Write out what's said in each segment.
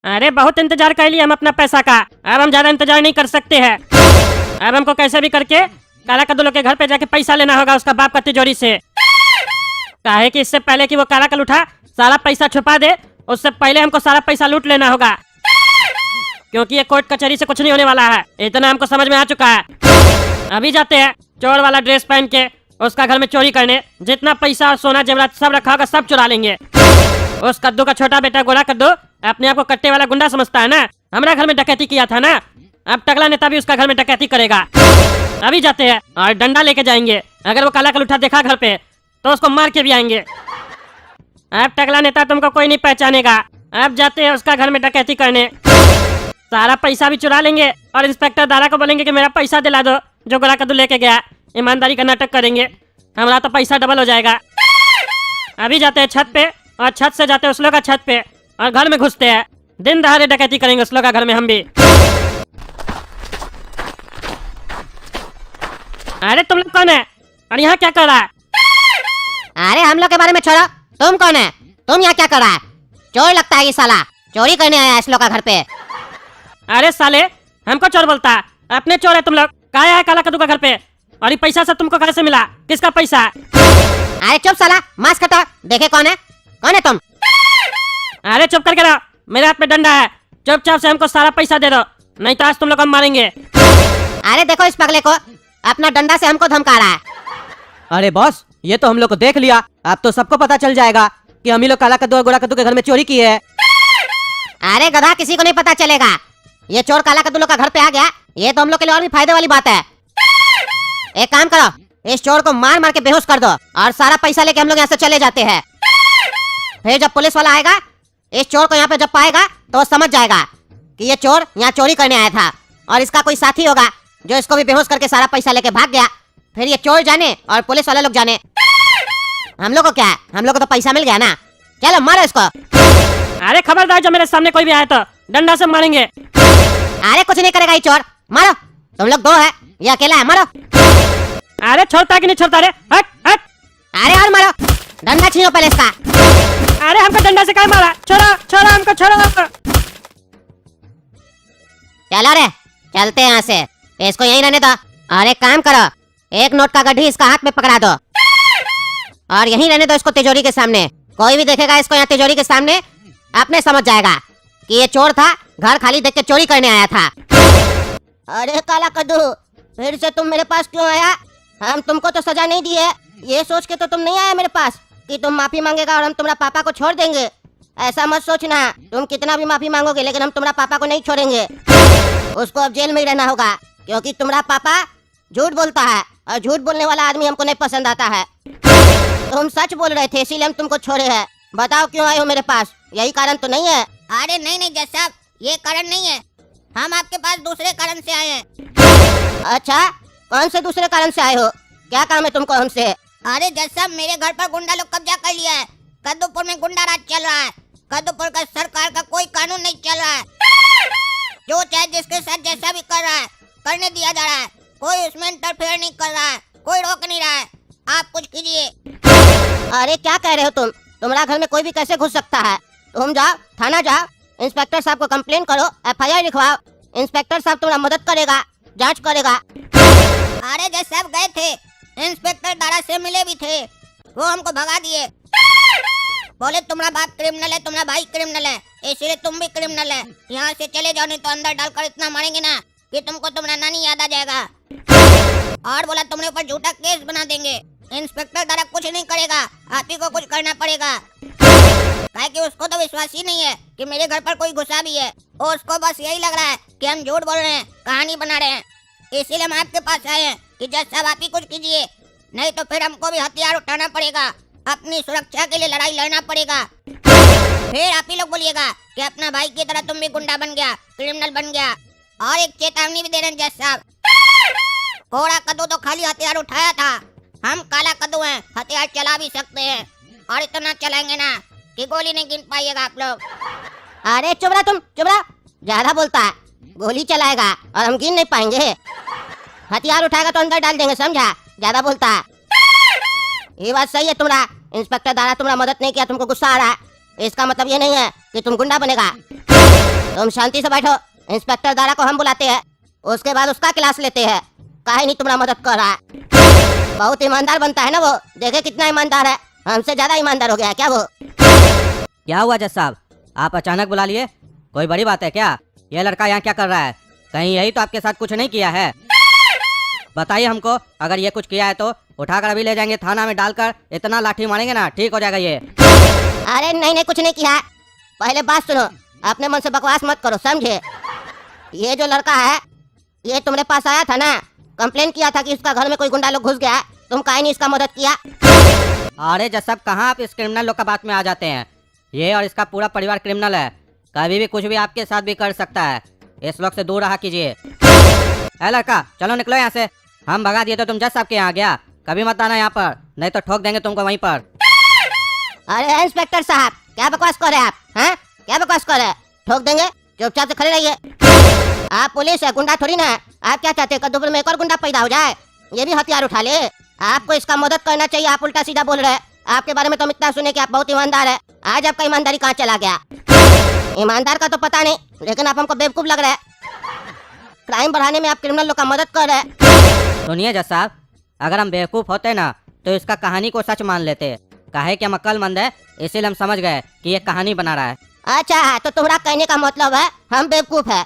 अरे बहुत इंतजार कर लिया हम अपना पैसा का, अब हम ज्यादा इंतजार नहीं कर सकते हैं। अब हमको कैसे भी करके काला कद्दू लोग के घर पे जाके पैसा लेना होगा उसका बाप का तिजोरी से। काहे कि इससे पहले कि वो काला कल उठा सारा पैसा छुपा दे, उससे पहले हमको सारा पैसा लूट लेना होगा, क्योंकि ये कोर्ट कचहरी से कुछ नहीं होने वाला है। इतना हमको समझ में आ चुका है। अभी जाते हैं चोर वाला ड्रेस पहन के उसका घर में चोरी करने। जितना पैसा और सोना जेवरात सब रखा होगा सब चुरा लेंगे। उस कद्दू का छोटा बेटा गोरा कद्दू अपने आप को कट्टे वाला गुंडा समझता है ना, हमारा घर में डकैती किया था ना, अब टकला नेता भी उसका घर में डकैती करेगा। अभी जाते हैं और डंडा लेके जाएंगे, अगर वो काला कल उठा देखा घर पे तो उसको मार के भी आएंगे। अब टकला नेता तुमको कोई नहीं पहचानेगा। अब जाते हैं उसका घर में डकैती करने, सारा पैसा भी चुरा लेंगे और इंस्पेक्टर दारा को बोलेंगे कि मेरा पैसा दिला दो जो गोरा कद्दू लेके गया। ईमानदारी का नाटक करेंगे, हमारा तो पैसा डबल हो जाएगा। अभी जाते हैं छत पे और छत से जाते हैं उस लोग का छत पे और घर में घुसते हैं। दिन दहाड़े डकैती करेंगे उस लोग का घर में हम भी। अरे तुम लोग कौन है और यहाँ क्या कर रहा है? अरे हम लोग के बारे में छोड़ो, तुम कौन है? तुम यहाँ क्या कर रहा है? चोर लगता है ये साला, चोरी करने आया है इस लोग का घर पे। अरे साले हमको चोर बोलता है, अपने चोर है तुम लोग। कहाँ आया काला कद्दू का घर पे और ये पैसा सब तुमको कहाँ से मिला? किसका पैसा है? अरे चुप साला, मास्क हटा, देखे कौन है? कौन है तुम? अरे चुप करके रहो, मेरे हाथ में डंडा है, चुपचाप से हमको सारा पैसा दे दो, नहीं तो आज तुम लोग हम मारेंगे। अरे देखो इस पगले को, अपना डंडा से हमको धमका रहा है। अरे बॉस, ये तो हम लोग को देख लिया, अब तो सबको पता चल जाएगा कि हम ही लोग काला कद्दू और गोरा कद्दू के घर में चोरी की है। अरे गधा, किसी को नहीं पता चलेगा। ये चोर काला कद्दू लोग का घर पे आ गया, ये तो हम लोग के लिए और भी फायदे वाली बात है। एक काम करो, इस चोर को मार मार के बेहोश कर दो और सारा पैसा लेके हम लोग यहाँ से चले जाते हैं। फिर जब पुलिस वाला आएगा, इस चोर को यहाँ पे जब पाएगा तो वो समझ जाएगा कि ये चोर यहाँ चोरी करने आया था और इसका कोई साथी होगा जो इसको भी बेहोश करके सारा पैसा लेके भाग गया। फिर ये चोर जाने और पुलिस वाले लोग जाने, हम लोग को क्या है? हम लोग को तो पैसा मिल गया ना। चलो मारो इसको। अरे खबरदार, जब मेरे सामने कोई भी आया तो डंडा से मारेंगे। अरे कुछ नहीं करेगा ये चोर, मारो। तुम लोग दो है, ये अकेला है, मारो। अरे छोड़ता कि नहीं छोड़ता रे? हट हट। अरे और मारो, डंडा छीनो पहले इसका। अरे हमको डंडा से क्या मारा? छोड़ो छोड़ो हमको, छोड़ो। चलो रे, चलते हैं यहाँ से, इसको यहीं रहने दो। और एक काम करो, एक नोट का गड्ढी इसका हाथ में पकड़ा दो और यहीं रहने दो इसको तिजोरी के सामने। कोई भी देखेगा इसको यहाँ तिजोरी के सामने, अपने समझ जाएगा कि ये चोर था, घर खाली देख के चोरी करने आया था। अरे काला कद्दू, फिर से तुम मेरे पास क्यों आया? हम तुमको तो सजा नहीं दी है, ये सोच के तो तुम नहीं आया मेरे पास कि तुम माफी मांगेगा और हम तुम्हारा पापा को छोड़ देंगे। ऐसा मत सोचना, तुम कितना भी माफी मांगोगे लेकिन हम तुम्हारा पापा को नहीं छोड़ेंगे। उसको अब जेल में ही रहना होगा, क्योंकि तुम्हारा पापा झूठ बोलता है और झूठ बोलने वाला आदमी हमको नहीं पसंद आता है। तुम सच बोल रहे थे इसीलिए हम तुमको छोड़े हैं। बताओ क्यों आए हो मेरे पास? यही कारण तो नहीं है? अरे नहीं जज साहब, ये कारण नहीं है, हम आपके पास दूसरे कारण से आए हैं। अच्छा, कौन से दूसरे कारण से आए हो? क्या काम है तुमको हमसे? अरे जज साहब, मेरे घर पर गुंडा लोग कब्जा कर लिया है। कद्दूपुर में गुंडा राज चल रहा है। कद्दूपुर का सरकार का कोई कानून नहीं चल रहा है, जो चाहे जिसके साथ जैसा भी कर रहा है करने दिया जा रहा है। कोई उसमें इंटरफेयर नहीं कर रहा है, कोई रोक नहीं रहा है। आप कुछ कीजिए। अरे क्या कह रहे हो तुम? तुम्हारा घर में कोई भी कैसे घुस सकता है? तुम जाओ, थाना जाओ, इंस्पेक्टर साहब को कंप्लेन करो, FIR लिखवाओ। इंस्पेक्टर साहब तुम्हारा मदद करेगा, जांच करेगा। अरे जज साहब गए थे, इंस्पेक्टर दारा से मिले भी थे, वो हमको भगा दिए। बोले तुम्हारा बाप क्रिमिनल है, तुम्हारा भाई क्रिमिनल है, इसलिए तुम भी क्रिमिनल है। यहाँ से चले जाओ नहीं तो अंदर डालकर इतना मारेंगे ना कि तुमको तुम्हारा नानी याद आ जाएगा। और बोला तुम्हारे ऊपर झूठा केस बना देंगे। इंस्पेक्टर द्वारा कुछ नहीं करेगा, आप ही को कुछ करना पड़ेगा। कि उसको तो विश्वास ही नहीं है कि मेरे घर पर कोई घुसा भी है। उसको बस यही लग रहा है कि हम झूठ बोल रहे हैं, कहानी बना रहे हैं। इसीलिए हम आपके पास आए हैं कि जज साहब आप ही कुछ कीजिए, नहीं तो फिर हमको भी हथियार उठाना पड़ेगा, अपनी सुरक्षा के लिए लड़ाई लड़ना पड़ेगा। फिर आप ही लोग बोलिएगा कि अपना भाई की तरह तुम भी गुंडा बन गया, क्रिमिनल बन गया। और एक चेतावनी भी दे रहे हैं जज साहब, कोड़ा कद्दू तो खाली हथियार उठाया था, हम काला कद्दू हैं, हथियार चला भी सकते हैं और इतना चलाएंगे ना कि गोली नहीं गिन पाइएगा आप लोग। अरे चुप रहा तुम, चुप रहा, ज्यादा बोलता है। गोली चलाएगा और हम गिन नहीं पाएंगे, हथियार उठाएगा तो अंदर डाल देंगे, समझा? ज्यादा बोलता है। ये बात सही है तुम्हारा। इंस्पेक्टर दारा तुम्हारा मदद नहीं किया, तुमको गुस्सा आ रहा है, इसका मतलब ये नहीं है कि तुम गुंडा बनेगा। तुम शांति से बैठो। इंस्पेक्टर दारा को हम बुलाते हैं, उसके बाद उसका क्लास लेते हैं। काहे नहीं तुम्हारा मदद कर रहा है। बहुत ईमानदार बनता है ना वो, देखे कितना ईमानदार है। हमसे ज्यादा ईमानदार हो गया है क्या वो? क्या हुआ जज साहब, आप अचानक बुला लिए? कोई बड़ी बात है क्या? ये लड़का यहाँ क्या कर रहा है? कहीं यही तो आपके साथ कुछ नहीं किया है? बताइए हमको, अगर ये कुछ किया है तो उठाकर अभी ले जाएंगे थाना में, डालकर इतना लाठी मारेंगे ना, ठीक हो जाएगा ये। अरे नहीं नहीं, कुछ नहीं किया। पहले बात सुनो, अपने मन से बकवास मत करो, समझे? ये जो लड़का है, ये तुम्हारे पास आया था ना, कंप्लेन किया था कि इसका घर में कोई गुंडा लोग घुस गया है, तुम काहे नहीं इसका मदद किया? अरे जज साहब, कहाँ आप इस क्रिमिनल लोग का बात में आ जाते हैं? ये और इसका पूरा परिवार क्रिमिनल है, कभी भी कुछ भी आपके साथ भी कर सकता है। इस लोग से दूर रहा कीजिए। ए लड़का, चलो निकलो यहाँ से। हम भगा दिए तो तुम जज साहब के यहाँ गया, कभी मत आना यहाँ पर, नहीं तो ठोक देंगे तुमको वहीं पर। अरे इंस्पेक्टर साहब, क्या बकवास कर रहे हैं आप? हैं? क्या बकवास कर रहे हैं? ठोक देंगे, चुपचाप से खड़े रहिए। आप पुलिस है, गुंडा थोड़ी ना है। आप क्या चाहते हैं, कद्दूपुर में एक और गुंडा पैदा हो जाए? ये भी हथियार उठा ले। आपको इसका मदद करना चाहिए, आप उल्टा सीधा बोल रहे हैं। आपके बारे में तो हम इतना सुने कि आप बहुत ईमानदार है। आज आपका ईमानदारी कहाँ चला गया? ईमानदार का तो पता नहीं, लेकिन आप हमको बेवकूफ लग रहे हैं। क्राइम बढ़ाने में आप क्रिमिनल लोग का मदद कर रहे हैं। सुनिए जज साहब, अगर हम बेवकूफ होते ना तो इसका कहानी को सच मान लेते। काहे कि हम अक्लमंद है, इसीलिए हम समझ गए कि ये कहानी बना रहा है। अच्छा, तो तुम्हारा कहने का मतलब है हम बेवकूफ है,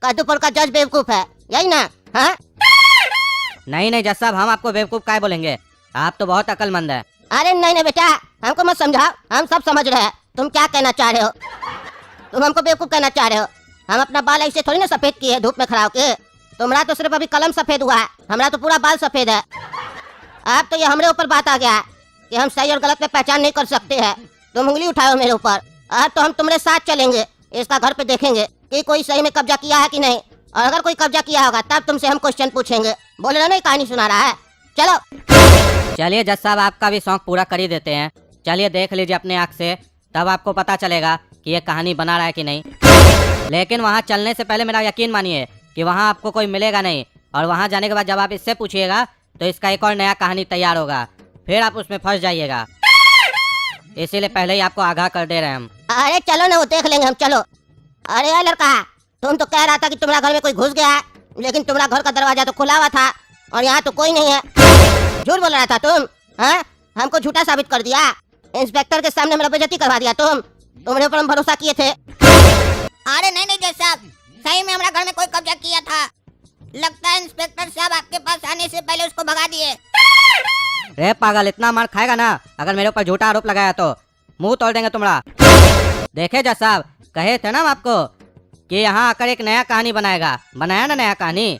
कद्दूपुर का जज बेवकूफ है, यही ना? हाँ? नहीं नहीं जज साहब, हम आपको बेवकूफ काहे बोलेंगे? आप तो बहुत अक्लमंद है। अरे नहीं नहीं बेटा, हमको मत समझाओ, हम सब समझ रहे हैं तुम क्या कहना चाह रहे हो। तुम हमको बेवकूफ कहना चाह रहे हो। हम अपना बाल ऐसे थोड़ी ना सफेद किए धूप में खड़ा होके। तुम्हारा तो सिर्फ अभी कलम सफेद हुआ है, हमारा तो पूरा बाल सफेद है। अब तो ये हमारे ऊपर बात आ गया है कि हम सही और गलत में पहचान नहीं कर सकते हैं। तुम उंगली उठाओ मेरे ऊपर। अब तो हम तुम्हारे साथ चलेंगे, इसका घर पे देखेंगे कि कोई सही में कब्जा किया है कि नहीं, और अगर कोई कब्जा किया होगा तब तुमसे हम क्वेश्चन पूछेंगे। बोल रहे हो नहीं, कहानी सुना रहा है। चलो चलिए जज साहब, आपका भी शौक पूरा कर ही देते हैं। चलिए देख लीजिए अपने आँख से, तब आपको पता चलेगा कि ये कहानी बना रहा है कि नहीं। लेकिन वहाँ चलने से पहले मेरा यकीन मानिए कि वहाँ आपको कोई मिलेगा नहीं, और वहाँ जाने के बाद जब आप इससे पूछिएगा तो इसका एक और नया कहानी तैयार होगा, फिर आप उसमें फंस जाइएगा। इसीलिए पहले ही आपको आगाह कर दे रहे हैं हम। अरे चलो ना, वो देख लेंगे हम, चलो। अरे यार लड़का, तुम तो कह रहा था कि तुम्हारा घर में कोई घुस गया है, लेकिन तुम्हारा घर का दरवाजा तो खुला हुआ था और यहाँ तो कोई नहीं है। झूठ बोल रहा था तुम। हाँ, हमको झूठा साबित कर दिया। इंस्पेक्टर के सामने मेरा बेइज्जती करवा दिया तुम। तुम्हारे ऊपर हम भरोसा किए थे। अरे नहीं नहीं जज साहब, सही में हमारा घर में कोई कब्जा किया था। लगता है इंस्पेक्टर साहब आपके पास आने से पहले उसको भगा दिए। रे पागल, इतना मार खाएगा ना अगर मेरे ऊपर झूठा आरोप लगाया तो? मुंह तोड़ देंगे तुम्हारा। देखे जज साहब, कहे थे ना हम आपको कि यहाँ आकर एक नया कहानी बनाएगा। बनाया ना नया कहानी।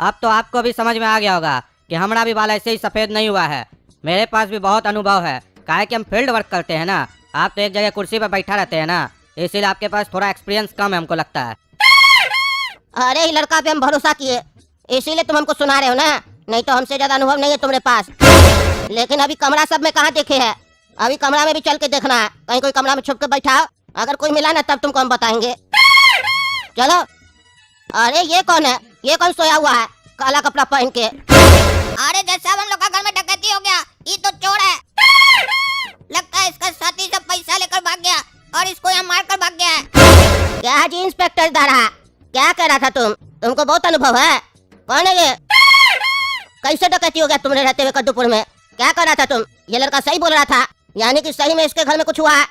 अब तो आपको भी समझ में आ गया होगा कि हमारा भी बाल ऐसे ही सफेद नहीं हुआ है। मेरे पास भी बहुत अनुभव है, काहे कि हम फील्ड वर्क करते हैं ना। आप तो एक जगह कुर्सी पर बैठा रहते हैं ना, इसीलिए आपके पास थोड़ा एक्सपीरियंस कम है, हमको लगता है। अरे ये लड़का पे हम भरोसा किए, इसीलिए तुम हमको सुना रहे हो ना, नहीं तो हमसे ज्यादा अनुभव नहीं है तुम्हारे पास। लेकिन अभी कमरा सब में कहाँ देखे है, अभी कमरा में भी चल के देखना है। कहीं कोई कमरा में छुप के बैठा हो, अगर कोई मिला ना तब तुमको हम बताएंगे। चलो। अरे ये कौन है? ये कौन सोया हुआ है काला कपड़ा पहन के? अरे जज साहब, हम लोग का घर में डकैती हो गया, ये तो चोर है। लगता है इसका साथी सब पैसा लेकर भाग गया और इसको यहाँ मार कर भाग गया है। क्या जी इंस्पेक्टर दारा, क्या कह रहा था तुम? तुमको बहुत अनुभव है। कौन है ये? कैसे डकैती हो गया तुमने रहते हुए कद्दूपुर में? क्या कर रहा था तुम? ये लड़का सही बोल रहा था, यानी कि सही में इसके घर में कुछ हुआ है।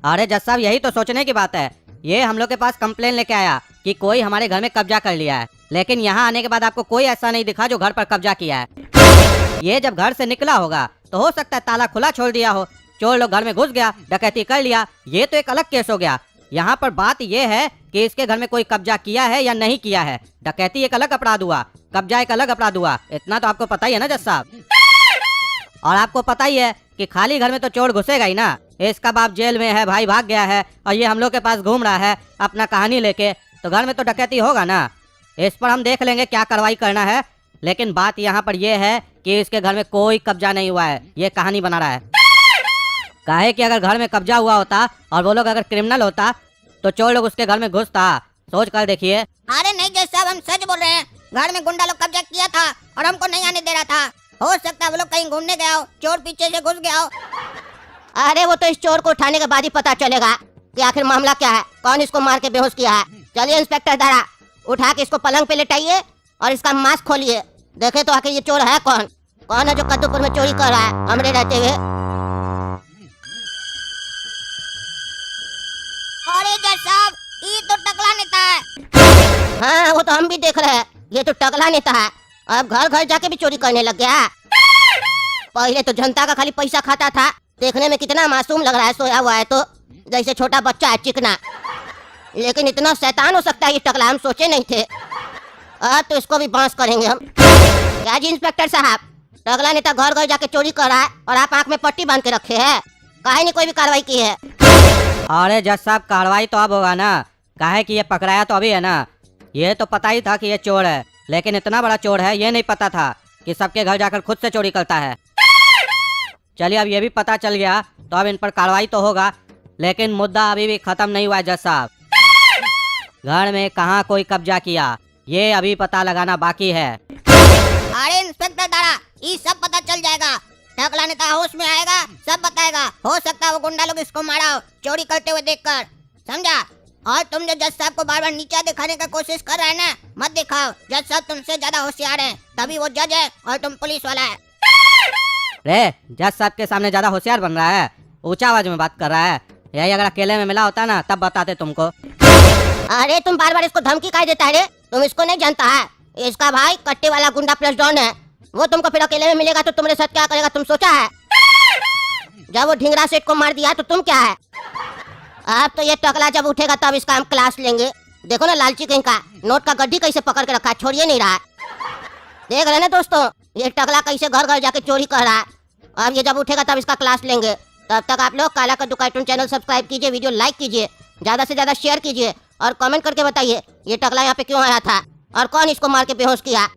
अरे जज साहब, यही तो सोचने की बात है। ये हम लोग के पास कंप्लेन लेके आया कि कोई हमारे घर में कब्जा कर लिया है, लेकिन यहाँ आने के बाद आपको कोई ऐसा नहीं दिखा जो घर पर कब्जा किया है। ये जब घर से निकला होगा तो हो सकता है ताला खुला छोड़ दिया हो, चोर लोग घर में घुस गया, डकैती कर लिया, ये तो एक अलग केस हो गया। यहाँ पर बात ये है कि इसके घर में कोई कब्जा किया है या नहीं किया है। डकैती एक अलग अपराध हुआ, कब्जा एक अलग अपराध हुआ, इतना तो आपको पता ही है ना जज साहब। और आपको पता ही है कि खाली घर में तो चोर घुसेगा ही ना। इसका बाप जेल में है, भाई भाग गया है, और ये हम लोग के पास घूम रहा है अपना कहानी लेके, तो घर में तो डकैती होगा ना। इस पर हम देख लेंगे क्या कार्रवाई करना है, लेकिन बात यहाँ पर यह है कि इसके घर में कोई कब्जा नहीं हुआ है, ये कहानी बना रहा है। काहे कि अगर घर में कब्जा हुआ होता और वो लोग अगर क्रिमिनल होता तो चोर लोग उसके घर में घुसता। सोच कर देखिए। अरे नहीं जज साहब, हम सच बोल रहे हैं। घर में गुंडा लोग कब्जा किया था और हमको नहीं आने दे रहा था। हो सकता है वो लोग कहीं घूमने गया हो, चोर पीछे से घुस गया हो। अरे वो तो इस चोर को उठाने के बाद ही पता चलेगा कि आखिर मामला क्या है, कौन इसको मार के बेहोश किया है। चलिए इंस्पेक्टर दारा, उठा के इसको पलंग पे लेटाइए और इसका मास्क खोलिए, देखे तो आखिर ये चोर है कौन। कौन है जो कद्दूपुर में चोरी कर रहा है हमरे रहते हुए। अरे जज साहब, ये तो टकला नेता है। हाँ वो तो हम भी देख रहे हैं, ये तो टकला नेता है, अब घर घर जाके भी चोरी करने लग गया। पहले तो जनता का खाली पैसा खाता था, देखने में कितना मासूम लग रहा है, सोया हुआ है तो जैसे छोटा बच्चा है चिकना, लेकिन इतना शैतान हो सकता है ये टकला, हम सोचे नहीं थे। अब तो इसको भी बांस करेंगे हम। क्या जी इंस्पेक्टर साहब, टकला नेता घर घर जाके चोरी कर रहा है और आप आंख में पट्टी बांध के रखे हैं, काहे नहीं कोई भी कार्रवाई की है। अरे जज साहब, कार्रवाई तो अब होगा ना, काहे कि ये पकड़ाया तो अभी है ना। ये तो पता ही था कि ये चोर है, लेकिन इतना बड़ा चोर है ये नहीं पता था कि सबके घर जाकर खुद से चोरी करता है। चलिए अब ये भी पता चल गया, तो अब इन पर कार्रवाई तो होगा, लेकिन मुद्दा अभी भी खत्म नहीं हुआ है जज साहब। घर में कहाँ कोई कब्जा किया ये अभी पता लगाना बाकी है। अरे इंस्पेक्टर दारा, ये सब पता चल जाएगा। टकला नेता होश में आएगा, सब बताएगा। हो सकता है वो गुंडा लोग इसको मारा हो चोरी करते हुए देखकर, समझा। और तुम जो जज साहब को बार बार नीचा दिखाने का कोशिश कर रहे हैं ना, मत दिखाओ। जज साहब तुमसे ज्यादा होशियार हैं, तभी वो जज है और तुम पुलिस वाला है। रे जज साहब के सामने ज्यादा होशियार बन रहा है, ऊंचा आवाज में बात कर रहा है। यही अगर अकेले में मिला होता ना तब बताते तुमको। अरे तुम बार बार इसको धमकी काहे देता है रे, तुम इसको नहीं जानता है, इसका भाई कट्टे वाला गुंडा प्लस डॉन है। वो तुमको फिर अकेले में मिलेगा तो तुम्हारे साथ क्या करेगा तुम सोचा है। जब वो ढिंगरा सेठ को मार दिया तो तुम क्या है। अब तो ये टकला जब उठेगा तब इसका हम क्लास लेंगे। देखो ना लालची कहीं का नोट का गड्ढी कैसे पकड़ के रखा है, छोड़िए नहीं रहा है। देख रहे ना दोस्तों, ये टकला कैसे घर घर जाके चोरी कर रहा है। अब ये जब उठेगा तब इसका क्लास लेंगे। तब तक आप लोग काला कद्दू कार्टून चैनल सब्सक्राइब कीजिए, वीडियो लाइक कीजिए, ज्यादा से ज्यादा शेयर कीजिए और कमेंट करके बताइए ये टकला यहाँ पे क्यों आया था और कौन इसको मार के बेहोश किया।